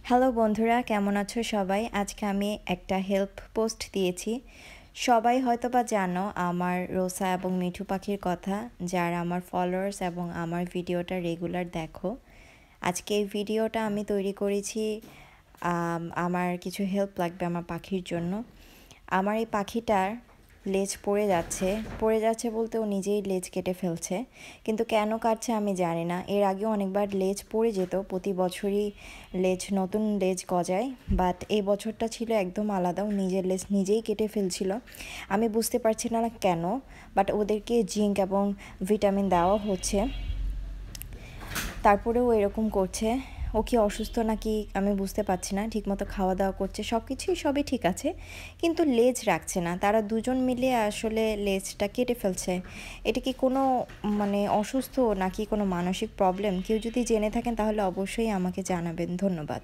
Hello বন্ধুরা, কেমন আছো সবাই? আজকে আমি একটা হেল্প পোস্ট দিয়েছি। সবাই হয়তোবা জানো আমার রোসা এবং মিঠু পাখির কথা, যারা আমার ফলোয়ার্স এবং আমার ভিডিওটা রেগুলার দেখো। আজকে এই ভিডিওটা আমি তৈরি করেছি, আমার কিছু হেল্প লাগবে আমার পাখির জন্য। আমার এই পাখিটার লেজ পড়ে যাচ্ছে বলতে ও নিজেই লেজ কেটে ফেলছে, কিন্তু কেন কাটছে আমি জানি না। এর আগেও অনেকবার লেজ পড়ে যেত, প্রতি বছরই নতুন লেজ গজায়, বাট এই বছরটা ছিল একদম আলাদা। ও নিজের লেজ নিজেই কেটে ফেলছিল, আমি বুঝতে পারছি না কেন। বাট ওদেরকে জিঙ্ক এবং ভিটামিন দেওয়া হচ্ছে, তারপরেও এরকম করছে। ও কি অসুস্থ নাকি আমি বুঝতে পারছি না। ঠিকমতো খাওয়া দাওয়া করছে, সবই ঠিক আছে, কিন্তু লেজ রাখছে না। তারা দুজন মিলে আসলে লেজটা কেটে ফেলছে। এটা কি কোনো অসুস্থ নাকি কোনো মানসিক প্রবলেম? কেউ যদি জেনে থাকেন তাহলে অবশ্যই আমাকে জানাবেন। ধন্যবাদ।